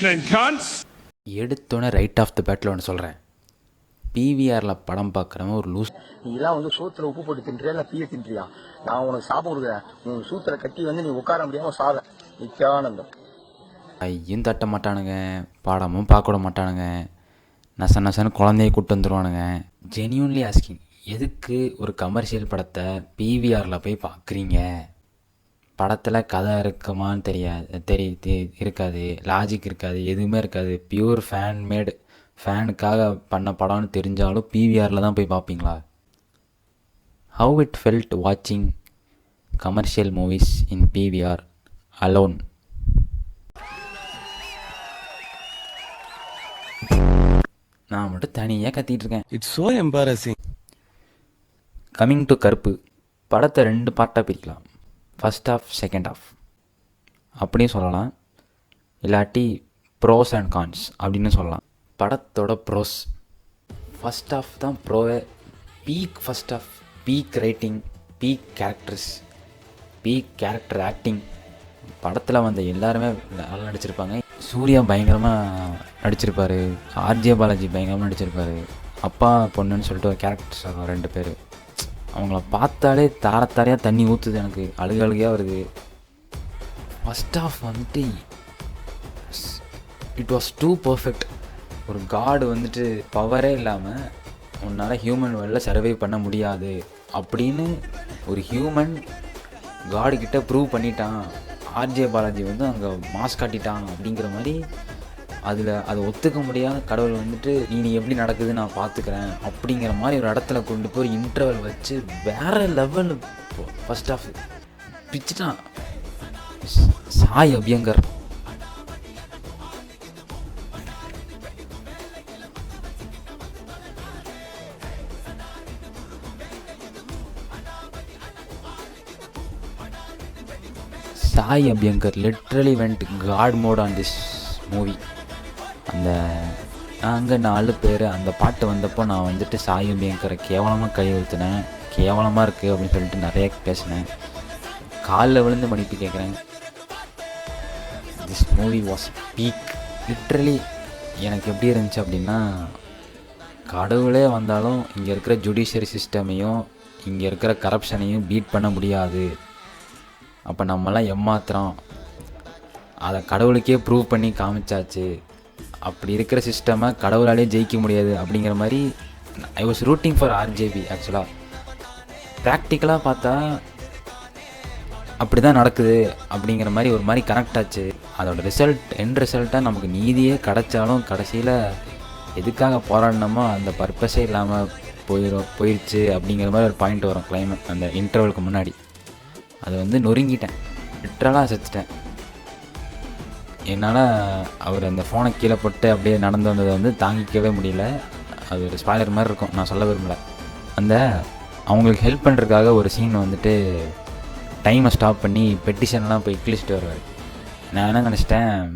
rechnen kannst? எடுத்தோன்னே right of the battle ஒன்று சொல்கிறேன். பிவிஆரில் படம் பார்க்குறவன் ஒரு லூஸ். நீலாம் வந்து சூத்துல உப்பு போட்டு தின்றியா இல்ல தீய தின்றியா? நான் உனக்கு சாப்பிட கொடுக்குறேன். உன் சூத்துல கட்டி வந்து நீ உட்கார முடியாம சாவ. நித்யானந்தம். ஐயும் தட்ட மாட்டானுங்க, படமும் பார்க்க விட மாட்டானுங்க, நச நசன்னு குழந்தைய கூப்பிட்டு வந்துடுவானுங்க. ஜென்யூன்லி ஆஸ்கிங், எதுக்கு ஒரு கமர்ஷியல் படத்தை பிவிஆரில் போய் பார்க்குறீங்க? படத்தில் கதை இருக்குமான்னு தெரியாது, இருக்காது, லாஜிக் இருக்காது, எதுவுமே இருக்காது. பியூர் ஃபேன்மேடு, ஃபேனுக்காக பண்ண படம்னு தெரிஞ்சாலும் பிவிஆரில் தான் போய் பார்ப்பீங்களா? ஹவு இட் ஃபெல்ட் வாட்சிங் commercial movies in PVR alone. நான் மட்டும் தனியாக கத்திட்டு இருக்கேன். It's so embarrassing. Coming to கருப்பு, படத்தை 2 பார்ட்டாக பிரிக்கலாம். ஃபஸ்ட் ஆஃப், செகண்ட் ஆஃப் அப்படியும் சொல்லலாம், இல்லாட்டி ப்ரோஸ் அண்ட் கான்ஸ் அப்படின்னு சொல்லலாம். படத்தோட ப்ரோஸ், ஃபஸ்ட் ஆஃப் தான் ப்ரோவே. Peak first half, peak writing, peak characters, peak character acting. படத்தில் வந்த எல்லாருமே நல்லா நடிச்சிருப்பாங்க. சூர்யா பயங்கரமாக நடிச்சிருப்பார், ஆர்ஜே பாலாஜி பயங்கரமாக நடிச்சிருப்பார். அப்பா பொண்ணுன்னு சொல்லிட்டு ஒரு கேரக்டர்ஸ் ஆகும் 2 பேர். அவங்கள பார்த்தாலே தாரத்தாரையாக தண்ணி ஊற்றுது, எனக்கு அழுகையாக வருது. ஃபஸ்ட் ஆஃப் வந்துட்டு இட் வாஸ் டூ பர்ஃபெக்ட். ஒரு காடு வந்துட்டு பவரே இல்லாமல் உன்னால் ஹியூமன் வேர்ல்டில் சர்வை பண்ண முடியாது அப்படின்னு ஒரு ஹியூமன் காடுகிட்ட ப்ரூவ் பண்ணிட்டான். ஆர்ஜே பாலாஜி வந்து அங்கே மாஸ் காட்டிட்டான் அப்படிங்கிற மாதிரி. அதில் அதை ஒத்துக்க முடியாத கடவுள் வந்துட்டு நீ எப்படி நடக்குது நான் பார்த்துக்கிறேன் அப்படிங்கிற மாதிரி ஒரு இடத்துல கொண்டு போய் இன்டர்வல் வச்சு வேறு லெவல் ஃபஸ்ட் ஆஃப் பிச்சுட்டான் Sai Abhyankar. Sai Abhyankar literally went god mode on this movie. அந்த நாங்கள் 4 பேர் அந்த பாட்டு வந்தப்போ நான் வந்துட்டு சாய் அபியங்கரை கேவலமாக கை ஊற்றினேன், கேவலமாக இருக்குது அப்படின்னு சொல்லிட்டு நிறைய பேசினேன். காலில் விழுந்து மன்னிப்பு கேட்குறேன். This movie was peak. Literally எனக்கு எப்படி இருந்துச்சு அப்படின்னா, கடவுளே வந்தாலும் இங்கே இருக்கிற ஜுடிஷியரி சிஸ்டமையும் இங்கே இருக்கிற கரப்ஷனையும் பீட் பண்ண முடியாது. அப்போ நம்மளாம் ஏமாத்துறோம், அதை கடவுளுக்கே ப்ரூவ் பண்ணி காமிச்சாச்சு. அப்படி இருக்கிற சிஸ்டமை கடவுளாலே ஜெயிக்க முடியாது அப்படிங்கிற மாதிரி. I was rooting for RJB. ஆக்சுவலாக ப்ராக்டிக்கலாக பார்த்தா அப்படி தான் நடக்குது அப்படிங்கிற மாதிரி ஒரு மாதிரி கனெக்ட் ஆச்சு. அதோட எண்ட் ரிசல்ட்டாக நமக்கு நீதியே கிடைச்சாலும் கடைசியில் எதுக்காக போராடினமோ அந்த பர்பஸே இல்லாமல் போயிடுச்சு அப்படிங்கிற மாதிரி ஒரு பாயிண்ட் வரும் கிளைமேக்ஸ் அந்த இன்டர்வலுக்கு முன்னாடி. அது வந்து நொறுங்கிட்டேன், லிட்ரலாக செத்துட்டேன். என்னால் அவர் அந்த ஃபோனை கீழே போட்டு அப்படியே நடந்து வந்ததை வந்து தாங்கிக்கவே முடியல. அது ஒரு ஸ்பாய்லர் மாதிரி இருக்கும், நான் சொல்ல விரும்பலை. அந்த அவங்களுக்கு ஹெல்ப் பண்ணுறதுக்காக ஒரு சீன் வந்துட்டு டைமை ஸ்டாப் பண்ணி பெட்டிஷன்லாம் போய் கிழிச்சிட்டு வருவார். நான் என்ன நினச்சிட்டேன்,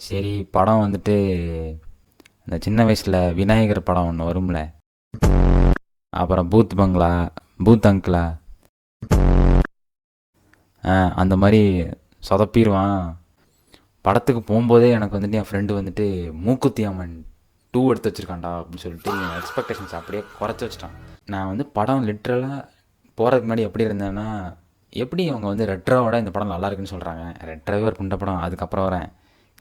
சரி படம் வந்துட்டு இந்த சின்ன வயசில் விநாயகர் படம் ஒன்று வரும்ல, அப்புறம் பூத் பங்களா, பூத் அங்கிளா, அந்த மாதிரி சொதப்பிடுவான். படத்துக்கு போகும்போதே எனக்கு வந்துட்டு என் ஃப்ரெண்டு வந்துட்டு மூக்குத்தி அம்மன் 2 எடுத்து வச்சுருக்கான்டா அப்படின்னு சொல்லிட்டு என் எக்ஸ்பெக்டேஷன்ஸ் அப்படியே குறைச்சி வச்சிட்டான். நான் வந்து படம் லிட்ரலாக போகிறதுக்கு முன்னாடி எப்படி இருந்தேன்னா, எப்படி அவங்க வந்து ரெட்ரோவோட இந்த படம் நல்லா இருக்குன்னு சொல்கிறாங்க, ரெட்ரோவே ஒரு புண்ட படம். அதுக்கப்புறம் வரேன்,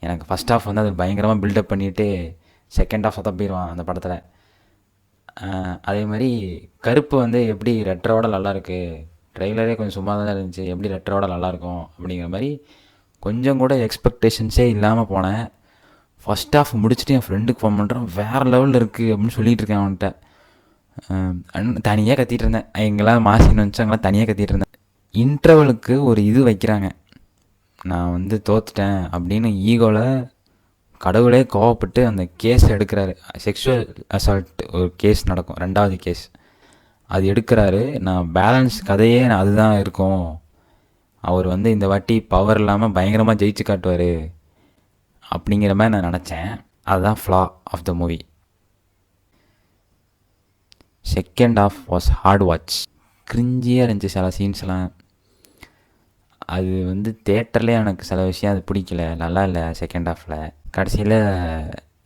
எனக்கு ஃபஸ்ட் ஆஃப் வந்து அது பயங்கரமாக பில்டப் பண்ணிவிட்டு செகண்ட் ஆஃப் சொதப்பிடுவான் அந்த படத்தில். அதே மாதிரி கருப்பு வந்து எப்படி ரெட்ரோவோட நல்லாயிருக்கு, ட்ரெய்லரே கொஞ்சம் சும்மா தான் இருந்துச்சு, எப்படி ரெட்ரோவோட நல்லாயிருக்கும் அப்படிங்கிற மாதிரி கொஞ்சம் கூட எக்ஸ்பெக்டேஷன்ஸே இல்லாமல் போனேன். ஃபஸ்ட் ஆஃப் முடிச்சுட்டு என் ஃப்ரெண்டுக்கு ஃபோன் பண்ணுறேன், வேறு லெவலில் இருக்குது அப்படின்னு சொல்லிகிட்டு இருக்கேன் அவன்கிட்ட. தனியாக கத்திகிட்டு இருந்தேன், எங்கெல்லாம் மாசின்னு வந்துச்சு அங்கெல்லாம் தனியாக கத்திகிட்டு இருந்தேன். இன்டர்வலுக்கு ஒரு இது வைக்கிறாங்க, நான் வந்து தோத்துட்டேன் அப்படின்னு ஈகோவில் கடவுளே கோவப்பட்டு அந்த கேஸ் எடுக்கிறாரு. செக்ஷுவல் அசால்ட் ஒரு கேஸ் நடக்கும், 2வது கேஸ், அது எடுக்கிறாரு. நான் பேலன்ஸ் கதையே அதுதான் இருக்கும், அவர் வந்து இந்த வாட்டி பவர் இல்லாமல் பயங்கரமாக ஜெயிச்சு காட்டுவார் அப்படிங்கிற மாதிரி நான் நினச்சேன். அதுதான் flaw of the movie. Second half was hard watch. கிரிஞ்சியாக இருந்துச்சு சில சீன்ஸ்லாம். அது வந்து தேட்டர்லேயே எனக்கு சில விஷயம் அது பிடிக்கல, நல்லா இல்லை செகண்ட் ஹாஃபில். கடைசியில்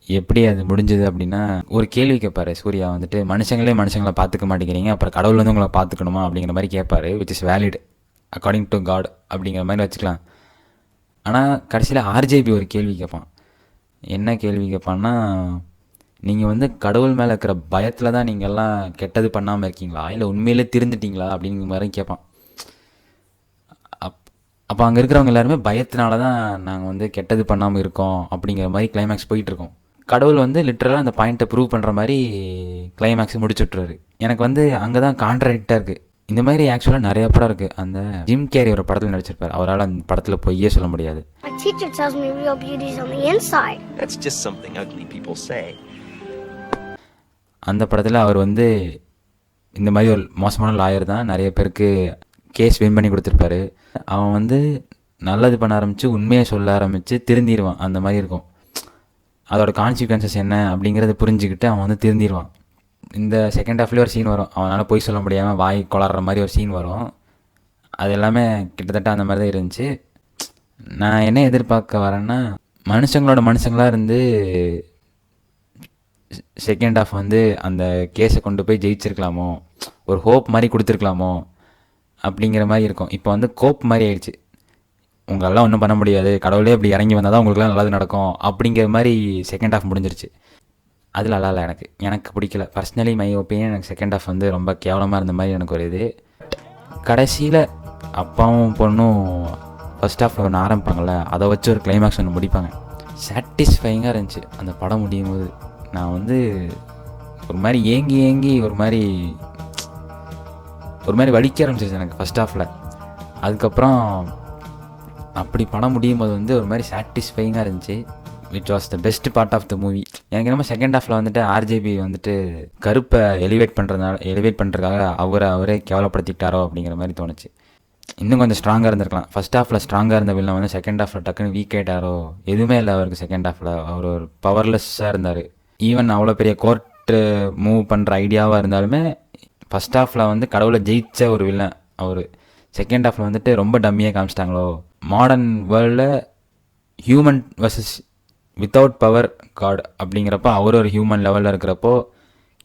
எப்படி அது முடிஞ்சது அப்படின்னா, ஒரு கேள்வி கேட்பாரு சூர்யா வந்துட்டு, மனுஷங்களே மனுஷங்களை பார்த்துக்க மாட்டேங்கிறீங்க, அப்புறம் கடவுள் வந்து உங்களை பார்த்துக்கணுமா அப்படிங்கிற மாதிரி கேட்பாரு, which is valid according to God அப்படிங்கிற மாதிரி வச்சுக்கலாம். ஆனால் கடைசியில் ஆர்ஜேபி ஒரு கேள்வி கேட்பான். என்ன கேள்வி கேட்பான்னா, நீங்கள் வந்து கடவுள் மேலே இருக்கிற பயத்தில் தான் நீங்கள் எல்லாம் கெட்டது பண்ணாமல் இருக்கீங்களா, இல்லை உண்மையிலே திருந்துட்டீங்களா அப்படிங்கிற மாதிரி கேட்பான். அப்போ அங்கே இருக்கிறவங்க எல்லாருமே பயத்தினால தான் நாங்கள் வந்து கெட்டது பண்ணாமல் இருக்கோம் அப்படிங்கிற மாதிரி கிளைமேக்ஸ் போயிட்டுருக்கோம். கடவுள் வந்து லிட்டரலாக அந்த பாயிண்ட்டை ப்ரூவ் பண்ணுற மாதிரி கிளைமேக்ஸ் முடிச்சுட்றாரு. எனக்கு வந்து அங்கே தான் கான்ட்ராடிக்டாக இருக்குது. இந்த மாதிரி ஆக்சுவலாக நிறைய படம் இருக்குது. அந்த ஜிம் கேரி ஒரு படத்தில் நடிச்சிருப்பார், அவரால் அந்த படத்தில் பொய்யே சொல்ல முடியாது. My teacher tells me real beauty is on the inside. That's just something ugly people say. அந்த படத்தில் அவர் வந்து இந்த மாதிரி ஒரு மோசமான லாயர் தான், நிறைய பேருக்கு கேஸ் வின் பண்ணி கொடுத்துருப்பாரு. அவன் வந்து நல்லது பண்ண ஆரம்பித்து உண்மையை சொல்ல ஆரம்பித்து திருந்திடுவான். அந்த மாதிரி இருக்கும். அதோட கான்சிக்வன்சஸ் என்ன அப்படிங்கிறத புரிஞ்சுக்கிட்டு அவன் வந்து திருந்திடுவான். இந்த செகண்ட் ஹாஃப்லேயே ஒரு சீன் வரும், அவனால் போய் சொல்ல முடியாமல் வாய் கொளாடுற மாதிரி ஒரு சீன் வரும். அது எல்லாமே கிட்டத்தட்ட அந்த மாதிரி தான் இருந்துச்சு. நான் என்ன எதிர்பார்க்க வரேன்னா, மனுஷங்களாக இருந்து செகண்ட் ஹாஃப் வந்து அந்த கேஸை கொண்டு போய் ஜெயிச்சிருக்கலாமோ, ஒரு ஹோப் மாதிரி கொடுத்துருக்கலாமோ அப்படிங்கிற மாதிரி இருக்கும். இப்போ வந்து கோப் மாதிரி ஆயிடுச்சு. உங்களெல்லாம் ஒன்றும் பண்ண முடியாது, கடவுளே இப்படி இறங்கி வந்தால் தான் உங்களுக்குலாம் நல்லது நடக்கும் அப்படிங்கிற மாதிரி செகண்ட் ஹாஃப் முடிஞ்சிருச்சு. அது நல்லா இல்லை, எனக்கு பிடிக்கல. பர்சனலி மை ஒப்பீனியன், எனக்கு செகண்ட் ஹாஃப் வந்து ரொம்ப கேவலமாக இருந்த மாதிரி எனக்கு ஒரு இது. கடைசியில் அப்பாவும் பொண்ணும் ஃபர்ஸ்ட் ஹாஃப் ஒன்று ஆரம்பிப்பாங்கள்ல, அதை வச்சு ஒரு கிளைமேக்ஸ் ஒன்று முடிப்பாங்க. சாட்டிஸ்ஃபைங்காக இருந்துச்சு அந்த படம் முடியும் போது. நான் வந்து ஒரு மாதிரி ஏங்கி ஒரு மாதிரி வலிக்க ஆரம்பிச்சிருச்சு எனக்கு ஃபஸ்ட் ஹாஃபில். அதுக்கப்புறம் அப்படி படம் முடியும் போது வந்து ஒரு மாதிரி சாட்டிஸ்ஃபைங்காக இருந்துச்சு. Which was the best part of the movie. எனக்கு என்னமோ செகண்ட் ஹாஃபில் வந்துட்டு ஆர்ஜேபி வந்துட்டு கருப்பை எலிவேட் பண்ணுறதுக்காக அவரே கேவலப்படுத்திக்கிட்டாரோ அப்படிங்கிற மாதிரி தோணுச்சு. இன்னும் கொஞ்சம் ஸ்ட்ராங்காக இருந்திருக்கலாம். ஃபஸ்ட் ஹாஃபில் ஸ்ட்ராங்காக இருந்த வில்லன் வந்து செகண்ட் ஹாஃபில் டக்குன்னு வீக் ஆகிட்டாரோ, எதுவுமே இல்லை அவருக்கு செகண்ட் ஹாஃபில். அவர் ஒரு பவர்லெஸ்ஸாக இருந்தார். ஈவன் அவ்வளோ பெரிய கோர்ட்டு மூவ் பண்ணுற ஐடியாவாக இருந்தாலுமே ஃபஸ்ட் ஹாஃபில் வந்து கடவுளை ஜெயிச்ச ஒரு வில்லன் அவர். செகண்ட் ஹாஃபில் வந்துட்டு ரொம்ப டம்மியாக காமிச்சிட்டாங்களோ. மாடர்ன் வேர்ல்டில் human versus without power God அப்படிங்கிறப்போ அவர் ஒரு ஹியூமன் லெவலில் இருக்கிறப்போ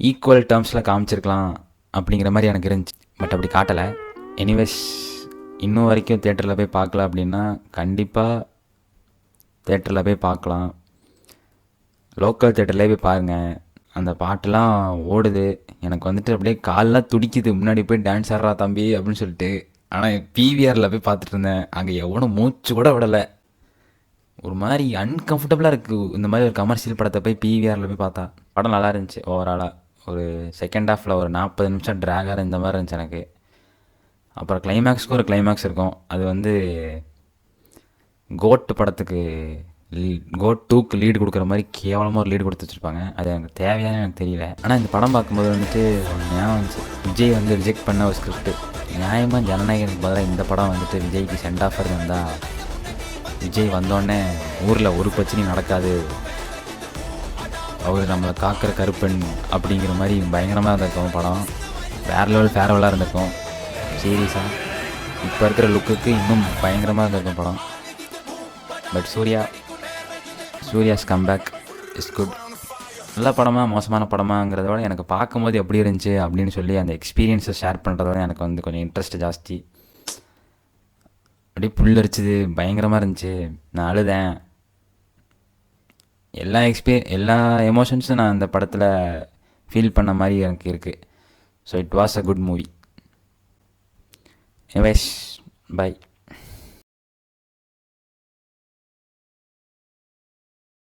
ஈக்குவல் டேர்ம்ஸில் காமிச்சிருக்கலாம் அப்படிங்கிற மாதிரி எனக்கு இருந்துச்சு. பட் அப்படி காட்டலை. எனிவேஸ், இன்னும் வரைக்கும் தேட்டரில் போய் பார்க்கல அப்படின்னா கண்டிப்பாக தேட்டரில் போய் பார்க்கலாம். லோக்கல் தேட்டர்லேயே போய் பாருங்கள். அந்த பாட்டெலாம் ஓடுது, எனக்கு வந்துட்டு அப்படியே காலெலாம் துடிக்குது, முன்னாடி போய் டான்ஸ் ஆடுறா தம்பி அப்படின்னு சொல்லிட்டு. ஆனால் பிவிஆரில் போய் பார்த்துட்டு இருந்தேன், அங்கே எவ்வளோ மூச்சு கூட விடலை. ஒரு மாதிரி அன்கம்ஃபர்டபுளாக இருக்குது. இந்த மாதிரி ஒரு கமர்ஷியல் படத்தை போய் பிவிஆரில் போய் பார்த்தா. படம் நல்லா இருந்துச்சு ஓவராலாக. ஒரு செகண்ட் ஹாஃபில் ஒரு 40 நிமிஷம் ட்ராகாக இந்த மாதிரி இருந்துச்சு எனக்கு. அப்புறம் கிளைமேக்ஸ்க்கு ஒரு கிளைமேக்ஸ் இருக்கும். அது வந்து கோட் படத்துக்கு கோட் 2க்கு லீடு கொடுக்குற மாதிரி கேவலமாக ஒரு லீடு கொடுத்து வச்சுருப்பாங்க. அது எனக்கு தேவையான எனக்கு தெரியல. ஆனால் இந்த படம் பார்க்கும்போது வந்துட்டு ஞாபகம் வந்துச்சு, விஜய் வந்து ரிஜெக்ட் பண்ண ஒரு ஸ்கிரிப்ட். நியாயமாக ஜனநாயகனுக்கு பதிலாக இந்த படம் வந்துட்டு விஜய்க்கு சென்ட் ஆஃபர் இருந்தால், விஜய் வந்தோடனே ஊரில் ஒரு பிரச்சனையும் நடக்காது, அவர் நம்மளை காக்கிற கருப்பன் அப்படிங்கிற மாதிரி பயங்கரமாக இருந்திருக்கும் படம். வேறு லெவல் ஃபேர்வெலாக இருந்திருக்கும். சீரியஸாக இப்போ இருக்கிற லுக்குக்கு இன்னும் பயங்கரமாக இருந்திருக்கும் படம். But Surya's comeback is good. நல்ல படமாக மோசமான படமாங்கிறத விட எனக்கு பார்க்கும்போது எப்படி இருந்துச்சு அப்படின்னு சொல்லி அந்த எக்ஸ்பீரியன்ஸை ஷேர் பண்ணுறது எனக்கு வந்து கொஞ்சம் இன்ட்ரெஸ்ட் ஜாஸ்தி. அப்படியே புல்லரிச்சுது, பயங்கரமாக இருந்துச்சு, நான் அழுதேன். எல்லா எமோஷன்ஸும் நான் அந்த படத்தில் ஃபீல் பண்ண மாதிரி எனக்கு இருக்குது. So it was a good movie. Anyways, by.